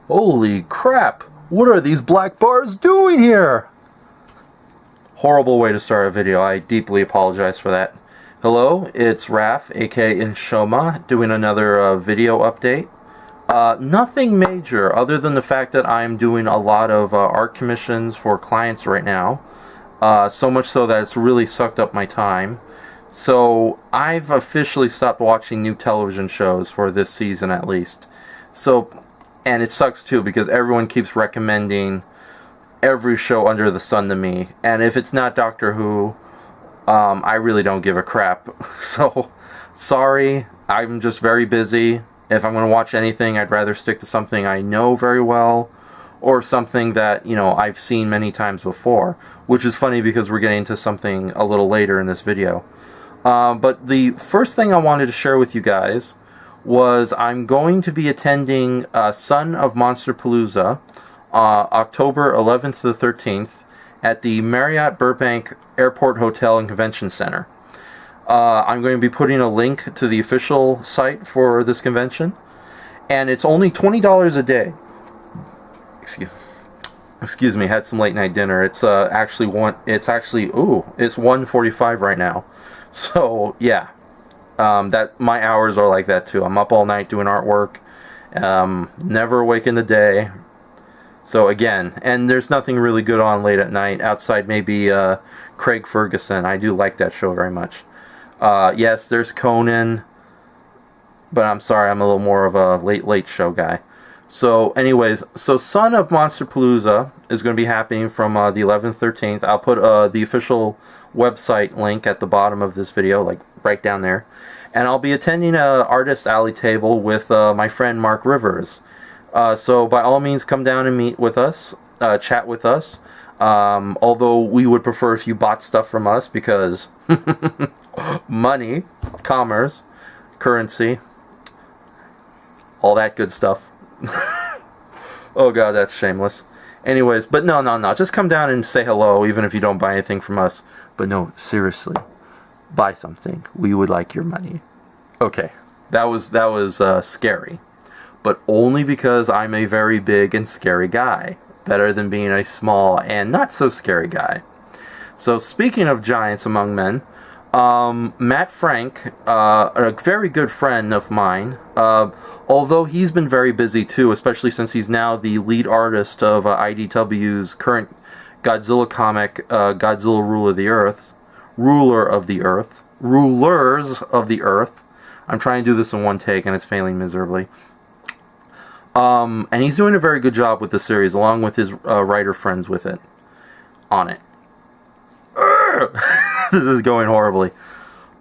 Holy crap! What are these black bars doing here? Horrible way to start a video. I deeply apologize for that. Hello, it's Raph, aka Enshohma, doing another video update. Nothing major other than the fact that I'm doing a lot of art commissions for clients right now. So much so that it's really sucked up my time. So I've officially stopped watching new television shows for this season at least. And it sucks too because everyone keeps recommending every show under the sun to me. And if it's not Doctor Who, I really don't give a crap. So, sorry, I'm just very busy. If I'm going to watch anything, I'd rather stick to something I know very well, or something that, you know, I've seen many times before. Which is funny because we're getting to something a little later in this video. But the first thing I wanted to share with you guys was I'm going to be attending Son of Monsterpalooza October 11th to the 13th at the Marriott Burbank Airport Hotel and Convention Center. I'm going to be putting a link to the official site for this convention, and it's only $20 a day. Excuse me, had some late night dinner. It's actually 1:45 right now. So yeah, that my hours are like that too. I'm up all night doing artwork, never awake in the day. So again, and there's nothing really good on late at night outside maybe Craig Ferguson. I do like that show very much. Yes, there's Conan, but I'm sorry, I'm a little more of a late show guy. So anyways, so Son of Monsterpalooza is going to be happening from the 11th, 13th. I'll put the official website link at the bottom of this video, like right down there. And I'll be attending a artist alley table with my friend Mark Rivers. So by all means, come down and meet with us, chat with us. Although we would prefer if you bought stuff from us because money, commerce, currency, all that good stuff. Oh god, that's shameless. Anyways, but no, just come down and say hello, even if you don't buy anything from us. But no, seriously, buy something. We would like your money. Okay, that was scary, but only because I'm a very big and scary guy. Better than being a small and not so scary guy. So speaking of giants among men, Matt Frank, a very good friend of mine, although he's been very busy too, especially since he's now the lead artist of IDW's current Godzilla comic, Godzilla Rulers of the Earth. I'm trying to do this in one take and it's failing miserably. And he's doing a very good job with the series, along with his writer friends on it. This is going horribly.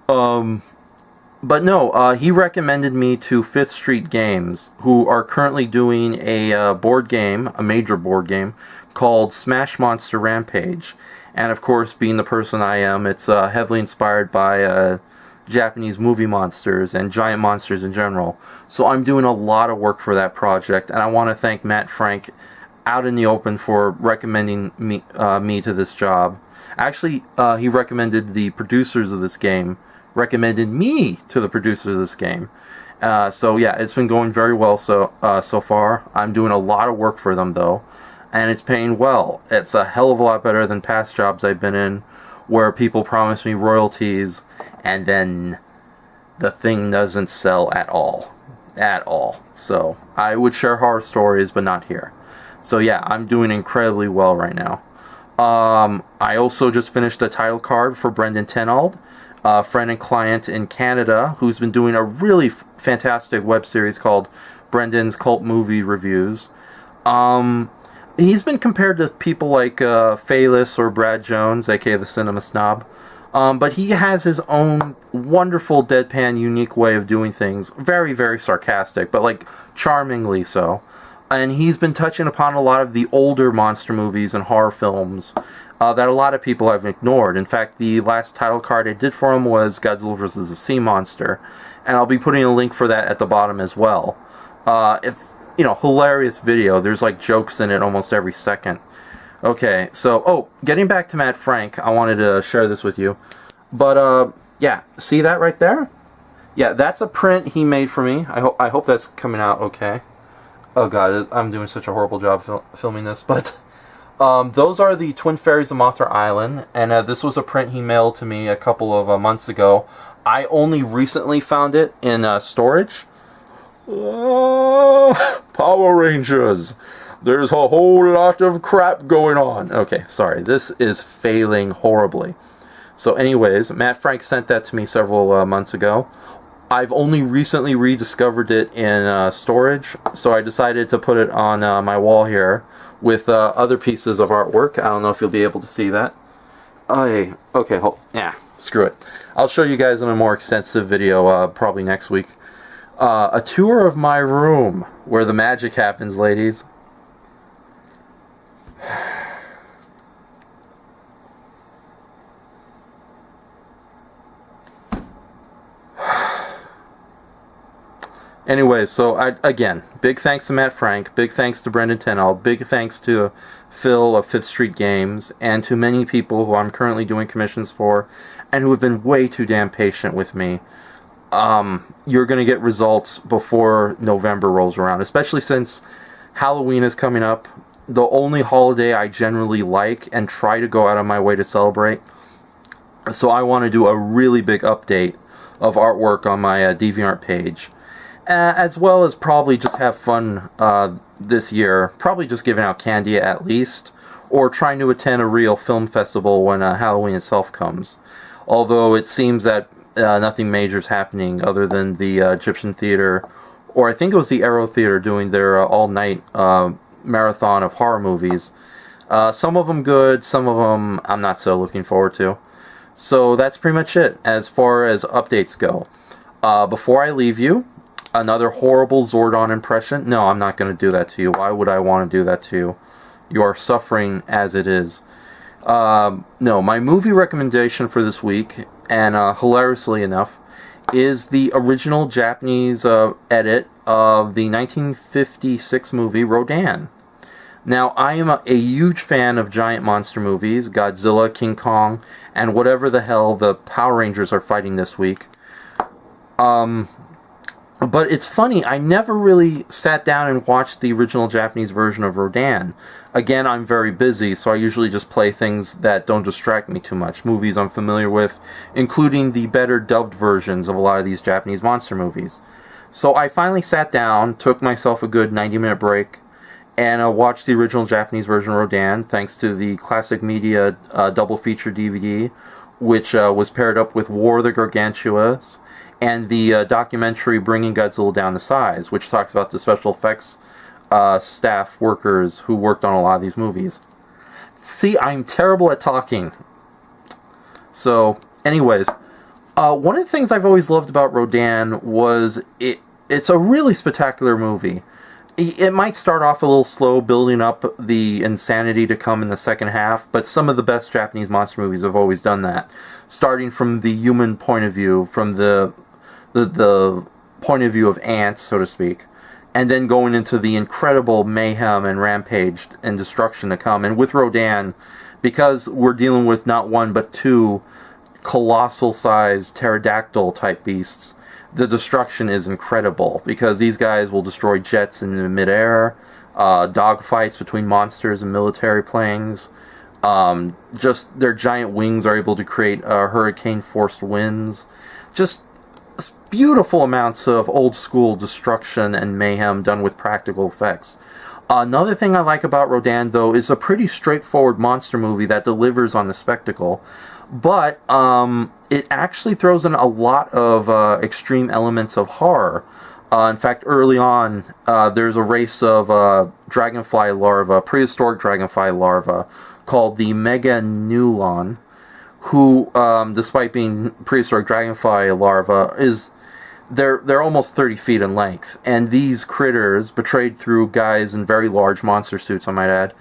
But no, he recommended me to 5th Street Games, who are currently doing a board game, a major board game, called Smash Monster Rampage. And of course, being the person I am, it's heavily inspired by Japanese movie monsters and giant monsters in general. So I'm doing a lot of work for that project, and I want to thank Matt Frank out in the open for recommending me to this job. Actually, he recommended the producers of this game, recommended me to the producers of this game. So yeah, it's been going very well so far. I'm doing a lot of work for them though, and it's paying well. It's a hell of a lot better than past jobs I've been in, where people promise me royalties and then the thing doesn't sell at all. So I would share horror stories, but not here. So yeah, I'm doing incredibly well right now. I also just finished a title card for Brendan Tenold, a friend and client in Canada who's been doing a really fantastic web series called Brendan's Cult Movie Reviews. He's been compared to people like Phalis or Brad Jones, aka the Cinema Snob. But he has his own wonderful, deadpan, unique way of doing things. Very, very sarcastic, but like charmingly so. And he's been touching upon a lot of the older monster movies and horror films that a lot of people have ignored. In fact, the last title card I did for him was Godzilla vs. the Sea Monster. And I'll be putting a link for that at the bottom as well. Hilarious video. There's like jokes in it almost every second. Okay, so, getting back to Matt Frank, I wanted to share this with you. But, yeah, see that right there? Yeah, that's a print he made for me. I hope that's coming out okay. Oh god, I'm doing such a horrible job filming this, but those are the Twin Fairies of Mothra Island, and this was a print he mailed to me a couple of months ago. I only recently found it in storage. Power Rangers! There's a whole lot of crap going on. Okay, sorry, this is failing horribly. So anyways, Matt Frank sent that to me several months ago. I've only recently rediscovered it in storage, so I decided to put it on my wall here with other pieces of artwork. I don't know if you'll be able to see that. Okay, screw it. I'll show you guys in a more extensive video probably next week. A tour of my room, where the magic happens, ladies. Anyways, so again, big thanks to Matt Frank, big thanks to Brendan Tennell, big thanks to Phil of 5th Street Games, and to many people who I'm currently doing commissions for, and who have been way too damn patient with me. You're going to get results before November rolls around, especially since Halloween is coming up. The only holiday I generally like and try to go out of my way to celebrate. So I want to do a really big update of artwork on my DeviantArt page. As well as probably just have fun this year. Probably just giving out candy at least. Or trying to attend a real film festival when Halloween itself comes. Although it seems that nothing major is happening other than the Egyptian Theater, or I think it was the Arrow Theater, doing their all-night marathon of horror movies. Some of them good, some of them I'm not so looking forward to. So that's pretty much it as far as updates go. Before I leave you, another horrible Zordon impression. No, I'm not going to do that to you. Why would I want to do that to you? You are suffering as it is. No, my movie recommendation for this week, and hilariously enough, is the original Japanese edit of the 1956 movie Rodan. Now, I am a huge fan of giant monster movies, Godzilla, King Kong, and whatever the hell the Power Rangers are fighting this week. But it's funny, I never really sat down and watched the original Japanese version of Rodan. Again, I'm very busy, so I usually just play things that don't distract me too much. Movies I'm familiar with, including the better dubbed versions of a lot of these Japanese monster movies. So I finally sat down, took myself a good 90-minute break, and watched the original Japanese version of Rodan, thanks to the Classic Media double feature DVD, which was paired up with War of the Gargantuas, and the documentary Bringing Godzilla Down to Size, which talks about the special effects staff workers who worked on a lot of these movies. See, I'm terrible at talking. So, anyways, one of the things I've always loved about Rodan was it's a really spectacular movie. It might start off a little slow, building up the insanity to come in the second half, but some of the best Japanese monster movies have always done that. Starting from the human point of view, from the point of view of ants, so to speak, and then going into the incredible mayhem and rampage and destruction to come. And with Rodan, because we're dealing with not one but two colossal-sized pterodactyl-type beasts, the destruction is incredible, because these guys will destroy jets in midair, dogfights between monsters and military planes. Just their giant wings are able to create hurricane-forced winds. Just beautiful amounts of old-school destruction and mayhem done with practical effects. Another thing I like about Rodan, though, is a pretty straightforward monster movie that delivers on the spectacle. But it actually throws in a lot of extreme elements of horror. In fact, early on, there's a race of dragonfly larvae, prehistoric dragonfly larvae, called the Meganulon, who, despite being prehistoric dragonfly larvae, they're almost 30 feet in length. And these critters, betrayed through guys in very large monster suits, I might add,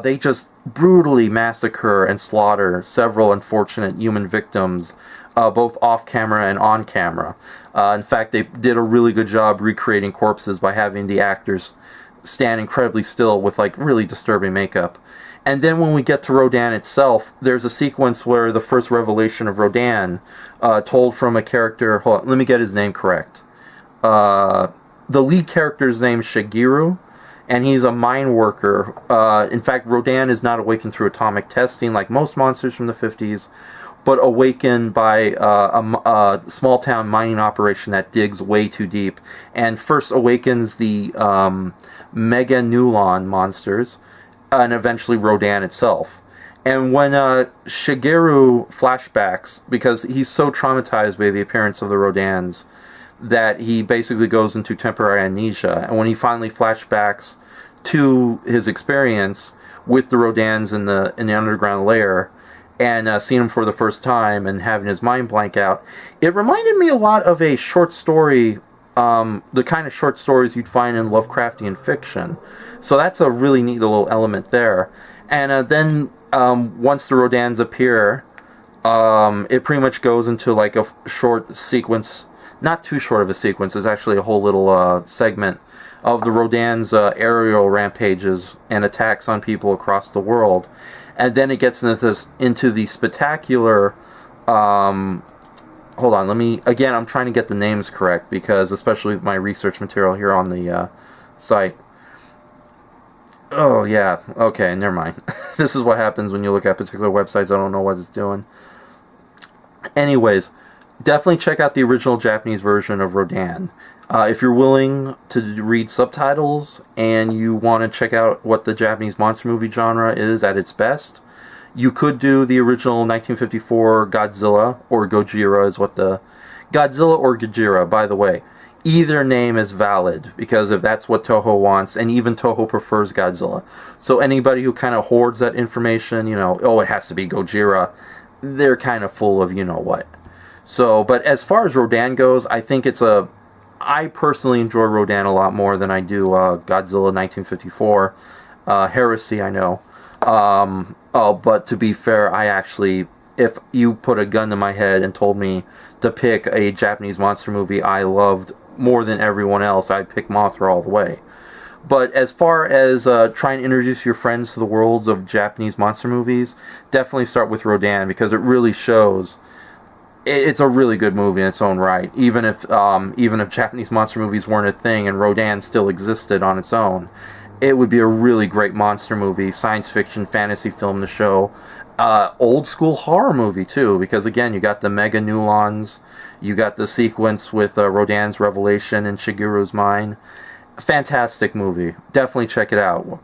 they just brutally massacre and slaughter several unfortunate human victims, both off-camera and on-camera. In fact, they did a really good job recreating corpses by having the actors stand incredibly still with, like, really disturbing makeup. And then when we get to Rodan itself, there's a sequence where the first revelation of Rodan, told from a character... Hold on, let me get his name correct. the lead character's name's Shigeru, and he's a mine worker. In fact, Rodan is not awakened through atomic testing like most monsters from the 50s, but awakened by a small-town mining operation that digs way too deep, and first awakens the Mega Nulon monsters, and eventually Rodan itself. And when Shigeru flashbacks, because he's so traumatized by the appearance of the Rodans, that he basically goes into temporary amnesia. And when he finally flashbacks to his experience with the Rodans in the underground lair, and seeing him for the first time and having his mind blank out, it reminded me a lot of a short story, the kind of short stories you'd find in Lovecraftian fiction. So that's a really neat little element there. And then once the Rodans appear, it pretty much goes into like a short sequence, not too short of a sequence, it's actually a whole little segment of the Rodans' aerial rampages and attacks on people across the world. And then it gets into the spectacular, hold on, I'm trying to get the names correct, because especially with my research material here on the site. Oh, yeah, okay, never mind. This is what happens when you look at particular websites. I don't know what it's doing. Anyways, definitely check out the original Japanese version of Rodan. If you're willing to read subtitles and you want to check out what the Japanese monster movie genre is at its best, you could do the original 1954 Godzilla, or Gojira is what the... Godzilla or Gojira, by the way. Either name is valid, because if that's what Toho wants, and even Toho prefers Godzilla. So anybody who kind of hoards that information, it has to be Gojira, they're kind of full of you-know-what. So, but as far as Rodan goes, I think I personally enjoy Rodan a lot more than I do Godzilla 1954. Heresy, I know. But to be fair, I actually, if you put a gun to my head and told me to pick a Japanese monster movie I loved more than everyone else, I'd pick Mothra all the way. But as far as trying to introduce your friends to the worlds of Japanese monster movies, definitely start with Rodan, because it really shows... It's a really good movie in its own right. Even if Japanese monster movies weren't a thing and Rodan still existed on its own, it would be a really great monster movie, science fiction, fantasy film to show. Old school horror movie too, because again, you got the Mega Nulons, you got the sequence with Rodan's revelation in Shigeru's mind. Fantastic movie. Definitely check it out.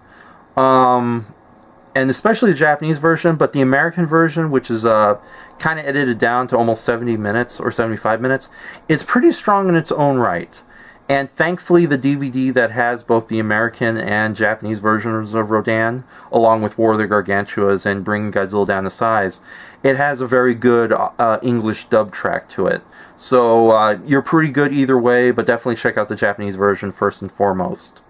And especially the Japanese version, but the American version, which is kind of edited down to almost 70 minutes or 75 minutes, it's pretty strong in its own right. And thankfully, the DVD that has both the American and Japanese versions of Rodan, along with War of the Gargantuas and Bringing Godzilla Down to Size, it has a very good English dub track to it. So you're pretty good either way, but definitely check out the Japanese version first and foremost.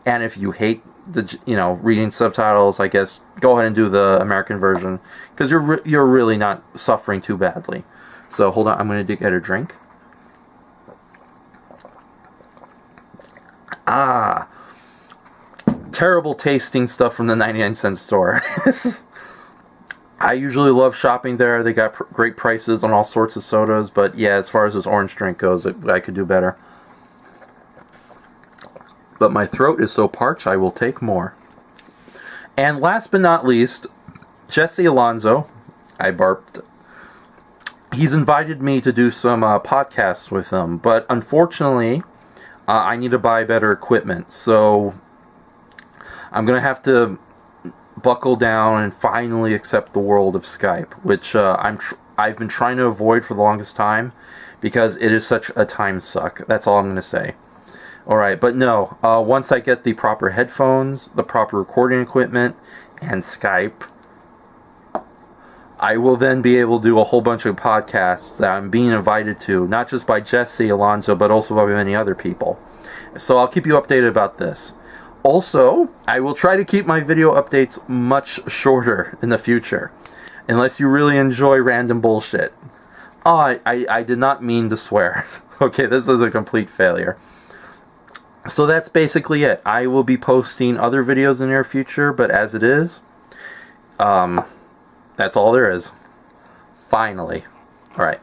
And if you hate reading subtitles, I guess go ahead and do the American version, because you're really not suffering too badly. So hold on, I'm going to get a drink. Terrible tasting stuff from the 99-cent store. I usually love shopping there. They got great prices on all sorts of sodas, but yeah, as far as this orange drink goes, I could do better. But my throat is so parched, I will take more. And last but not least, Jesse Alonso, I barped, he's invited me to do some podcasts with him, but unfortunately, I need to buy better equipment, so I'm going to have to buckle down and finally accept the world of Skype, which I've been trying to avoid for the longest time, because it is such a time suck. That's all I'm going to say. Alright, but no, once I get the proper headphones, the proper recording equipment, and Skype, I will then be able to do a whole bunch of podcasts that I'm being invited to, not just by Jesse Alonso, but also by many other people. So I'll keep you updated about this. Also, I will try to keep my video updates much shorter in the future, unless you really enjoy random bullshit. Oh, I did not mean to swear. Okay, this is a complete failure. So that's basically it. I will be posting other videos in the near future, but as it is, that's all there is. Finally. Alright.